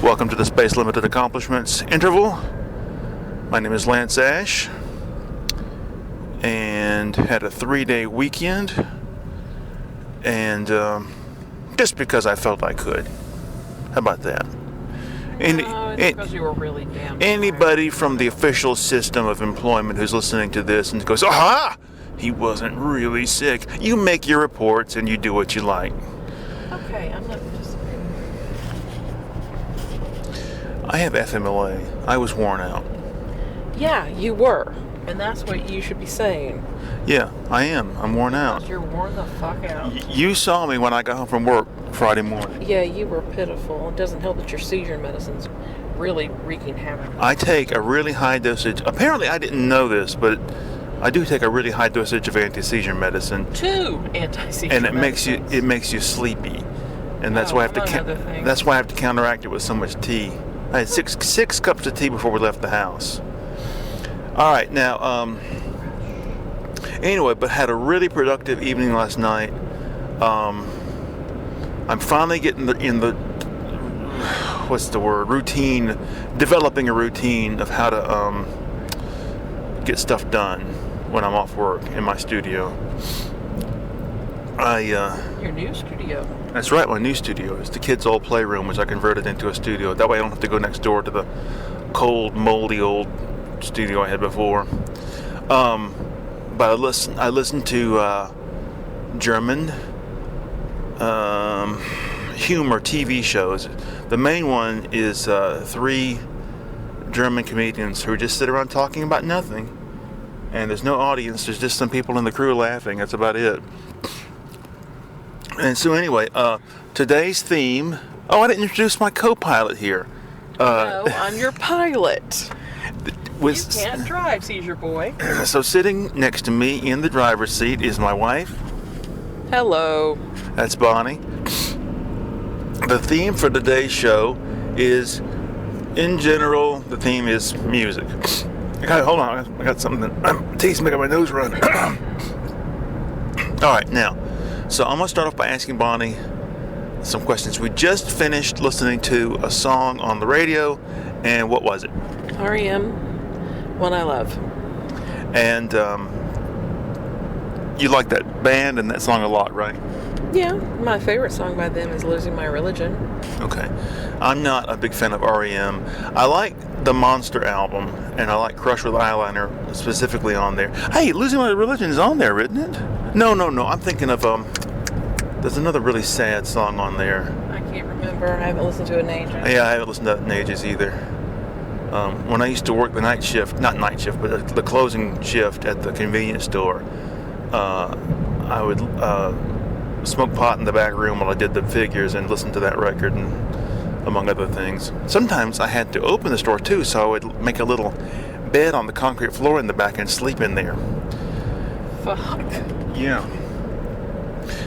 Welcome to the Space Limited Accomplishments interval. My name is Lance Ash, and had a 3-day weekend, and just because I felt I could. How about that? Because you were really damn tired. Anybody from the official system of employment who's listening to this and goes, aha! He wasn't really sick. You make your reports and you do what you like. Okay, I'm not participating. I have FMLA. I was worn out. Yeah, you were. And that's what you should be saying. Yeah, I am. I'm worn out. You're worn the fuck out. You saw me when I got home from work Friday morning. Yeah, you were pitiful. It doesn't help that your seizure medicine's really wreaking havoc. I take a really high dosage. Apparently, I didn't know this, but I do take a really high dosage of anti-seizure medicine. 2 anti-seizure and it medicines. makes you sleepy, and that's why I have to that's why I have to counteract it with so much tea. I had six cups of tea before we left the house. All right, now anyway, but had a really productive evening last night. I'm finally getting in the routine, developing a routine of how to get stuff done when I'm off work in my studio. Your new studio. That's right, my new studio. It's the kids' old playroom, which I converted into a studio. That way I don't have to go next door to the cold, moldy old studio I had before. But I listened to German humor TV shows. The main one is 3 German comedians who just sit around talking about nothing. And there's no audience, there's just some people in the crew laughing. That's about it. And so anyway, today's theme... Oh, I didn't introduce my co-pilot here. No, I'm your pilot. You can't drive, Seizure Boy. So sitting next to me in the driver's seat is my wife. Hello. That's Bonnie. The theme for today's show is, in general, the theme is music. Hold on, I got something that tastes making my nose run. All right, now, so I'm going to start off by asking Bonnie some questions. We just finished listening to a song on the radio, and what was it? R.E.M., One I Love. And you like that band and that song a lot, right? Yeah, my favorite song by them is Losing My Religion. Okay. I'm not a big fan of R.E.M. I like the Monster album, and I like Crush with Eyeliner specifically on there. Hey, Losing My Religion is on there, isn't it? No. I'm thinking of, there's another really sad song on there. I can't remember. I haven't listened to it in ages. Yeah, I haven't listened to it in ages either. When I used to work the night shift, not night shift, but the closing shift at the convenience store, I would smoke pot in the back room while I did the figures and listen to that record, and among other things. Sometimes I had to open the store too, so I would make a little bed on the concrete floor in the back and sleep in there. Fuck. Yeah.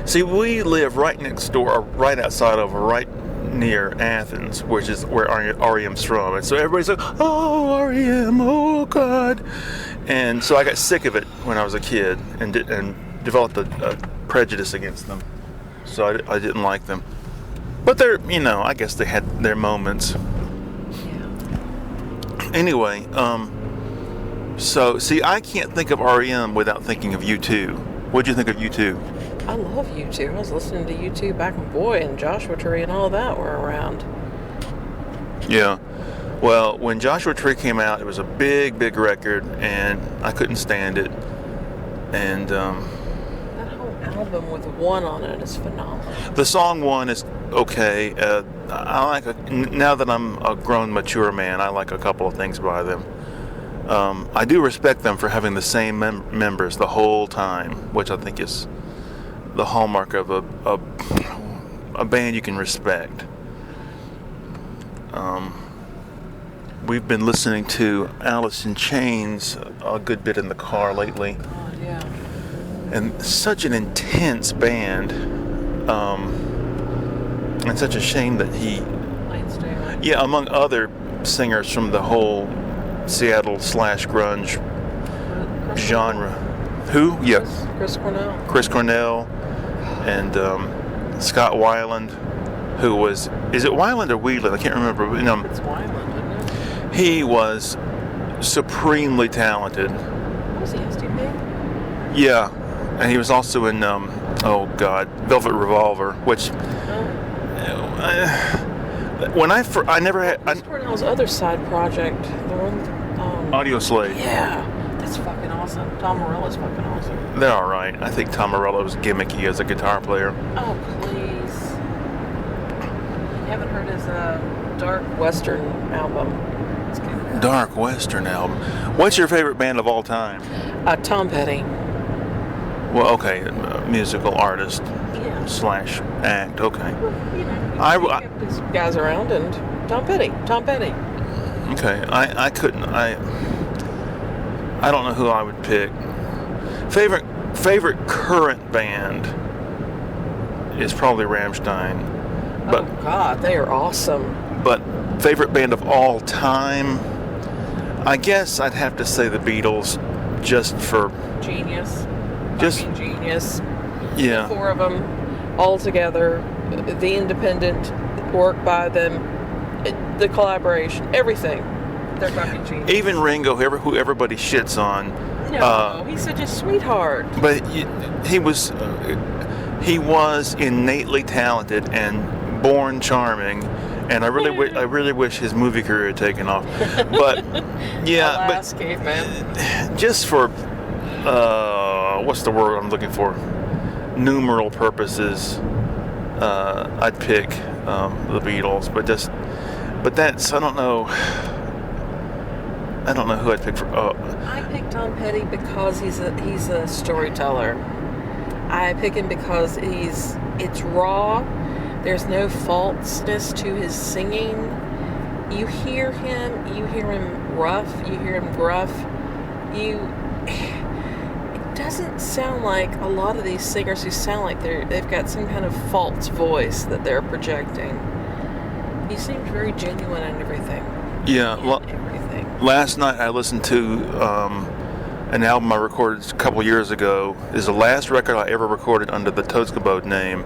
See, we live right next door, or right outside of, right near Athens, which is where R.E.M.'s from. And so everybody's like, oh, R.E.M., oh, God. And so I got sick of it when I was a kid and developed a prejudice against them. So I didn't like them. But they're, I guess they had their moments. Yeah. Anyway, so, see, I can't think of R.E.M. without thinking of U2. What'd you think of U2? I love U2. I was listening to U2 back when Boy and Joshua Tree and all that were around. Yeah. Well, when Joshua Tree came out, it was a big, big record, and I couldn't stand it. And that whole album with One on it is phenomenal. The song One is okay. I like now that I'm a grown, mature man, I like a couple of things by them. I do respect them for having the same members the whole time, which I think is the hallmark of a band you can respect. We've been listening to Alice in Chains a good bit in the car lately. Oh, yeah. And such an intense band. And such a shame that he... Yeah, among other singers from the whole Seattle/grunge genre. Who? Yeah. Chris Cornell. Chris Cornell and Scott Weiland, who was, is it Weiland or Whelan? I can't remember. But, It's Weiland, isn't it? he was supremely talented. Was he STP? Yeah, and he was also in, oh God, Velvet Revolver, which when I never had Chris Cornell's other side project, the one. Audio Slave. Yeah, that's fucking awesome. Tom Morello's fucking awesome. They're all right. I think Tom Morello was gimmicky as a guitar player. Oh please! You haven't heard his Dark Western album? It's good. Dark Western album. What's your favorite band of all time? Tom Petty. Well, okay, musical artist Yeah. slash act. Okay. You know, I kept his guys around, and Tom Petty. Okay. I couldn't. I don't know who I would pick. Favorite current band is probably Rammstein. But Oh God, they are awesome. but favorite band of all time, I guess I'd have to say the Beatles, just for Genius. Just- Fucking genius. yeah. Four of them all together. The independent work by them, the collaboration, everything. They're fucking genius. Even Ringo, who everybody shits on, No, he's such a sweetheart. but he was innately talented and born charming, and I really wish his movie career had taken off. But yeah, Alas, caveman. but just for what's the word I'm looking for? Numeral purposes, I'd pick the Beatles, but that's I don't know who I'd pick for. I picked Tom Petty because he's a storyteller. I pick him because it's raw. There's no falseness to his singing. You hear him rough, you hear him gruff. It doesn't sound like a lot of these singers who sound like they've got some kind of false voice that they're projecting. He seems very genuine and everything. Yeah. Everything. Last night I listened to an album I recorded a couple years ago. Is the last record I ever recorded under the Toskabode name,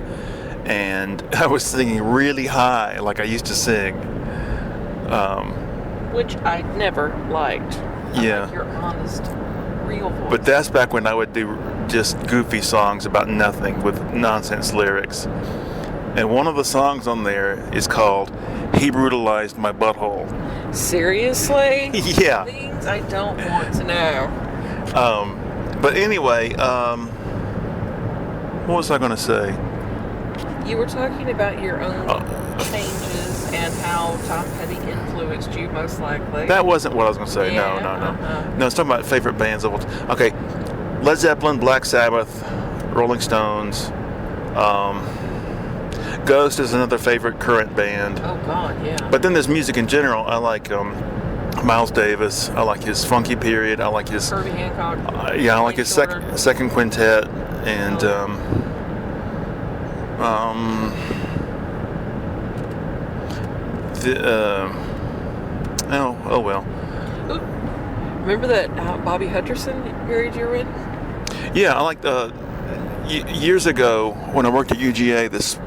and I was singing really high like I used to sing. Which I never liked. Yeah. I like your honest, real voice. But that's back when I would do just goofy songs about nothing with nonsense lyrics. And one of the songs on there is called "He Brutalized My Butthole." Seriously? Yeah. Things I don't want to know. But anyway, what was I going to say? You were talking about your own changes and how Tom Petty influenced you, most likely. That wasn't what I was going to say. Yeah, No. No, it's talking about favorite bands of all time. Okay, Led Zeppelin, Black Sabbath, Rolling Stones. Ghost is another favorite current band. Oh, God, yeah. But then there's music in general. I like Miles Davis. I like his funky period. I like his Herbie Hancock. I like his Shorter. second quintet and oh well. Ooh. Remember that Bobby Hutcherson period you were in? Yeah, I like years ago when I worked at UGA, this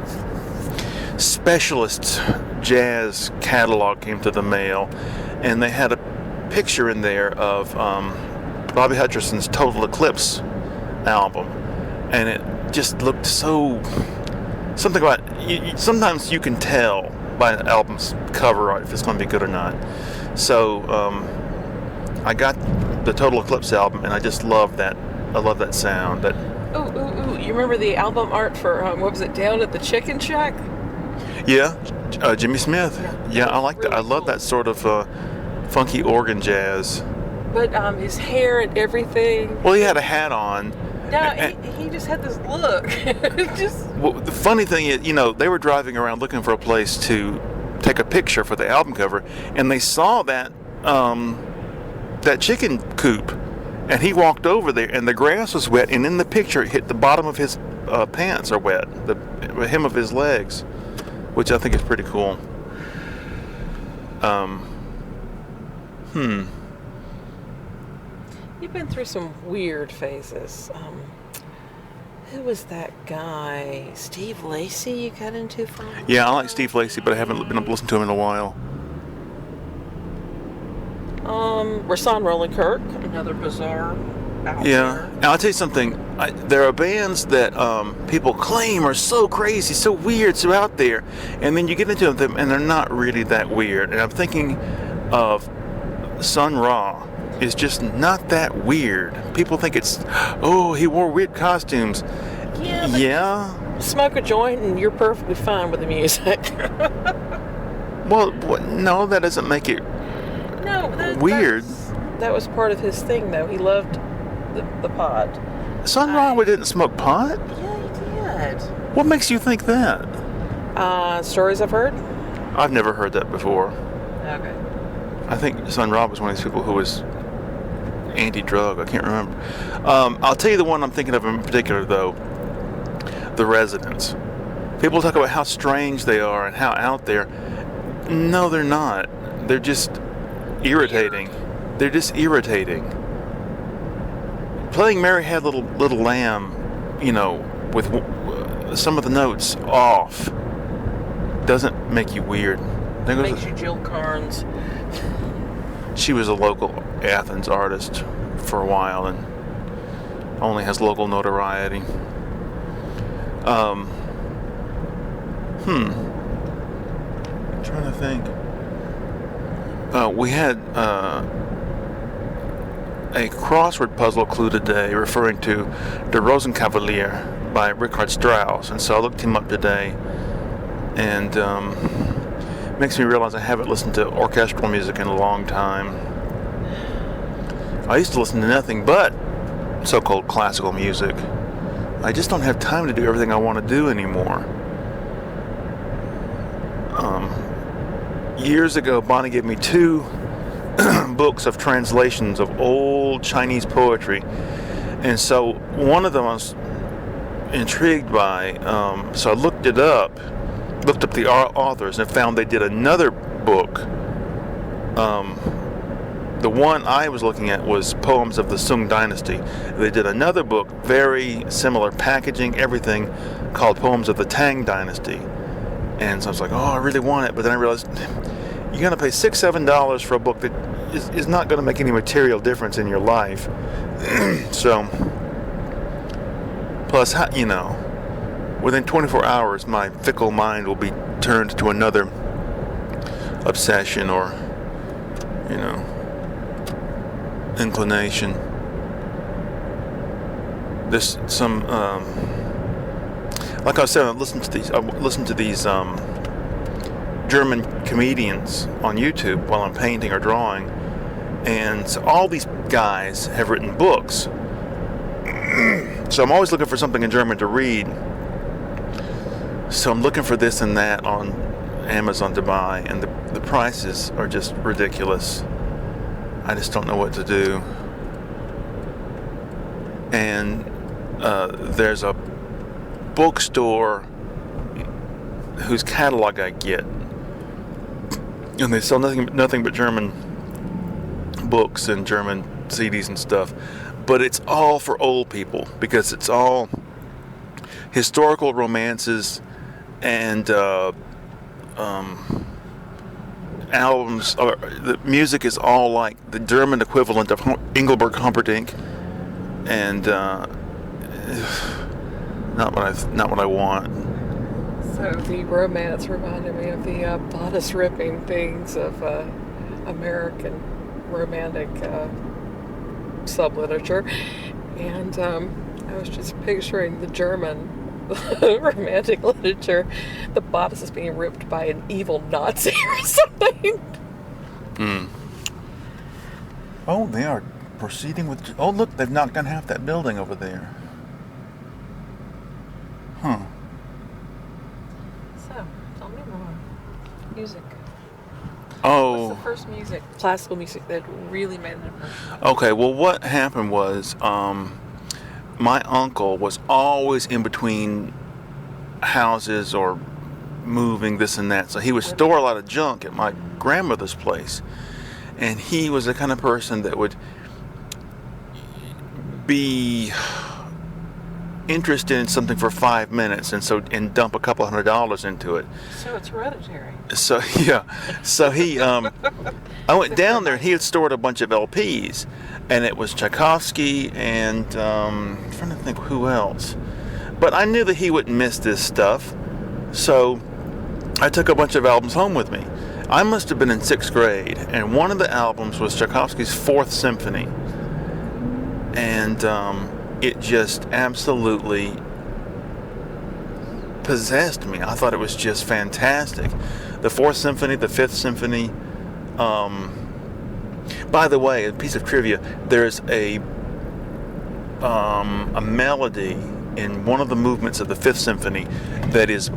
specialist jazz catalog came to the mail, and they had a picture in there of Bobby Hutcherson's Total Eclipse album, and it just looked so something about sometimes you can tell by an album's cover art if it's going to be good or not. So I got the Total Eclipse album, and I just love that. I love that sound. That Ooh. You remember the album art for, what was it, Down at the Chicken Shack? yeah, Jimmy Smith. Yeah, I like that. I Really love cool. that sort of funky organ jazz. But his hair and everything. Well, he had a hat on. No, he just had this look. Well, the funny thing is, they were driving around looking for a place to take a picture for the album cover, and they saw that that chicken coop, and he walked over there, and the grass was wet, and in the picture it hit the bottom of his pants are wet, the hem of his legs, which I think is pretty cool. You've been through some weird phases. Who was that guy? Steve Lacy you got into for a Yeah, I like Steve Lacy, but I haven't been able to listen to him in a while. Rahsaan Roland Kirk, another bizarre out Yeah, there. and I'll tell you something. There are bands that people claim are so crazy, so weird, so out there, and then you get into them and they're not really that weird. And I'm thinking of Sun Ra is just not that weird. People think it's, oh, he wore weird costumes. Yeah, but Yeah. smoke a joint and you're perfectly fine with the music. Well, no, that doesn't make it No, weird. That was part of his thing, though. He loved the pot. Sun Ra didn't smoke pot? Yeah, he did. What makes you think that? Stories I've heard. I've never heard that before. Okay. I think Sun Ra was one of these people who was anti-drug. I can't remember. I'll tell you the one I'm thinking of in particular, though. The Residents. People talk about how strange they are and how out there. No, they're not. They're just irritating. They're just irritating. Playing Mary Had Little Lamb, with some of the notes off, doesn't make you weird. Makes you Jill Carnes. She was a local Athens artist for a while and only has local notoriety. I'm trying to think. We had a crossword puzzle clue today referring to Der Rosenkavalier by Richard Strauss, and so I looked him up today, and makes me realize I haven't listened to orchestral music in a long time. I used to listen to nothing but so-called classical music. I just don't have time to do everything I want to do anymore. Years ago, Bonnie gave me 2 books of translations of old Chinese poetry, and so one of them I was intrigued by, so I looked up the authors, and found they did another book. The one I was looking at was Poems of the Sung Dynasty. They did another book, very similar packaging, everything, called Poems of the Tang Dynasty. And so I was like, oh, I really want it. But then I realized you're going to pay $6-7 for a book that is not going to make any material difference in your life. So, plus, within 24 hours, my fickle mind will be turned to another obsession or, inclination. There's some, like I said, I listened to these German comedians on YouTube while I'm painting or drawing, and so all these guys have written books. So I'm always looking for something in German to read. So I'm looking for this and that on Amazon to buy, and the prices are just ridiculous. I just don't know what to do. And there's a bookstore whose catalog I get, and they sell nothing but German books and German CDs and stuff. But it's all for old people, because it's all historical romances and albums. The music is all like the German equivalent of Engelbert Humperdinck, and not what I want. So the romance reminded me of the bodice ripping things of American romantic subliterature, and I was just picturing the German romantic literature, the bodice is being ripped by an evil Nazi or something. Oh, they are proceeding with... Oh, look, they've knocked down half that building over there. Huh. So, tell me more. Music. Oh. What's the first music, classical music, that really made an impression? Okay, well, what happened was, my uncle was always in between houses or moving this and that, so he would store a lot of junk at my grandmother's place, and he was the kind of person that would be interested in something for 5 minutes and dump a couple $100 into it. So it's hereditary. So yeah, so he I went down there and he had stored a bunch of LPs, and it was Tchaikovsky and I'm trying to think who else, but I knew that he wouldn't miss this stuff, so I took a bunch of albums home with me. I must have been in 6th grade, and one of the albums was Tchaikovsky's 4th Symphony, and it just absolutely possessed me. I thought it was just fantastic. The 4th Symphony, the 5th Symphony. By the way, a piece of trivia: there's a melody in one of the movements of the 5th Symphony that is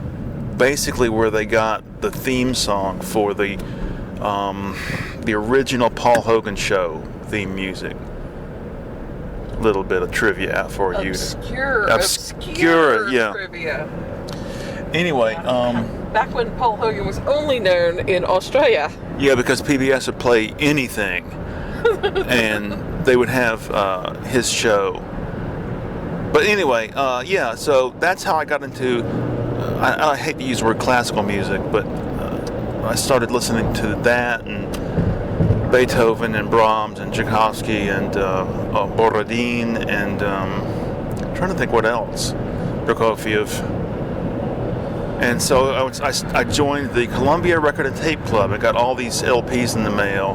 basically where they got the theme song for the original Paul Hogan show theme music. Little bit of trivia out for you. Obscure, yeah. Trivia. Anyway, back when Paul Hogan was only known in Australia. yeah, because PBS would play anything, and they would have his show. But anyway, yeah, so that's how I got into. I hate to use the word classical music, but I started listening to that and Beethoven and Brahms and Tchaikovsky and Borodin and I'm trying to think what else, Prokofiev. And so I joined the Columbia Record and Tape Club. I got all these LPs in the mail,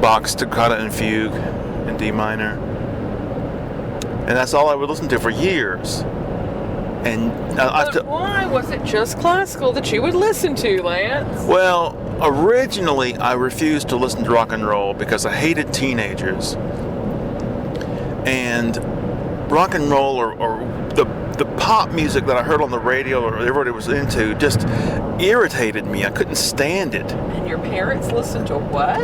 Bach's Toccata and Fugue in D minor, and that's all I would listen to for years. And why was it just classical that you would listen to, Lance? Well, originally I refused to listen to rock and roll because I hated teenagers. And rock and roll or the pop music that I heard on the radio or everybody was into just irritated me. I couldn't stand it. And your parents listened to what?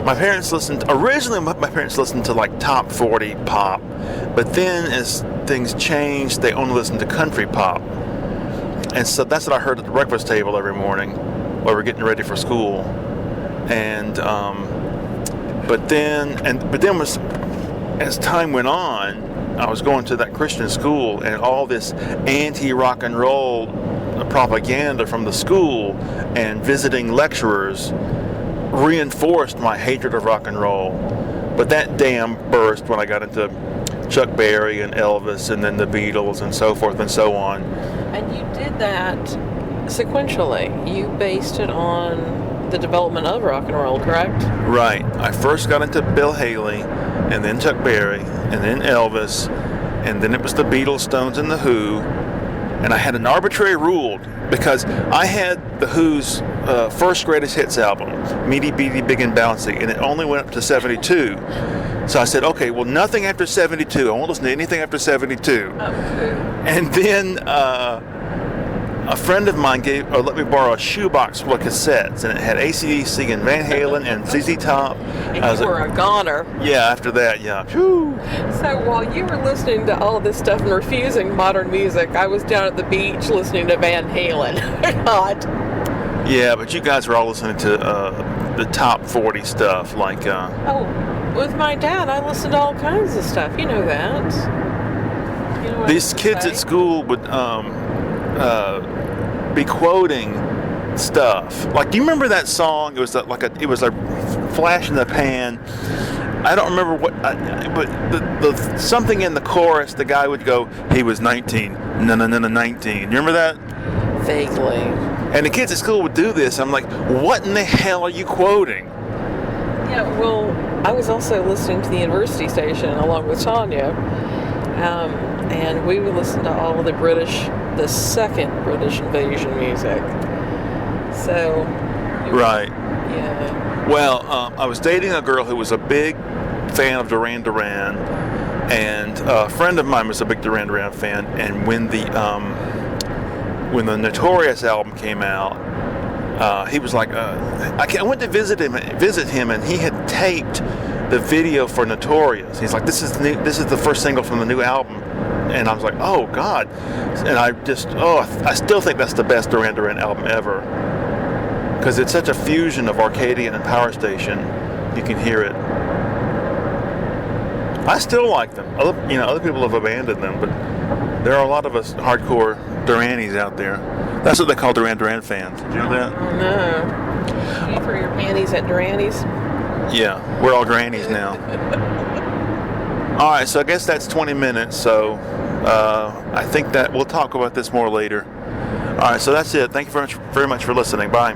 Originally my parents listened to like top 40 pop, but then as things changed, they only listened to country pop. And so that's what I heard at the breakfast table every morning while we're getting ready for school. And but then as time went on, I was going to that Christian school, and all this anti-rock and roll propaganda from the school and visiting lecturers reinforced my hatred of rock and roll. But that dam burst when I got into Chuck Berry and Elvis and then the Beatles and so forth and so on. And you did that sequentially. You based it on the development of rock and roll, correct? Right. I first got into Bill Haley, and then Chuck Berry, and then Elvis, and then it was the Beatles, Stones, and the Who. And I had an arbitrary rule because I had the Who's first greatest hits album, Meaty Beaty Big and Bouncy, and it only went up to 72. So I said, okay, well, nothing after 72. I won't listen to anything after 72. Okay. And then a friend of mine let me borrow a shoebox full of cassettes, and it had AC/DC and Van Halen and ZZ Top. And you were a goner. Yeah, after that, yeah. Whew. So while you were listening to all this stuff and refusing modern music, I was down at the beach listening to Van Halen. God. Yeah, but you guys were all listening to the top 40 stuff, like... with my dad, I listened to all kinds of stuff. You know that. You know what these kids at school would be quoting stuff. Like, do you remember that song? It was a flash in the pan. I don't remember what, but the something in the chorus. The guy would go, "He was 19, no, 19." You remember that? Vaguely. And the kids at school would do this. I'm like, what in the hell are you quoting? Yeah, well, I was also listening to the university station along with Tanya, and we would listen to all of the second British invasion music. So, right. Yeah. Well, I was dating a girl who was a big fan of Duran Duran, and a friend of mine was a big Duran Duran fan. And when the Notorious album came out, he was like, I went to visit him, and he had taped the video for Notorious. He's like, this is the first single from the new album. And I was like, oh God. And I still think that's the best Duran Duran album ever. Because it's such a fusion of Arcadian and Power Station. You can hear it. I still like them. Other people have abandoned them, but There are a lot of us hardcore Duranis out there. That's what they call Duran Duran fans. Did you know that? Oh no. You throw your panties at Durani's? Yeah, we're all grannies now. All right, so I guess that's 20 minutes. So I think that we'll talk about this more later. All right, so that's it. Thank you very much for listening. Bye.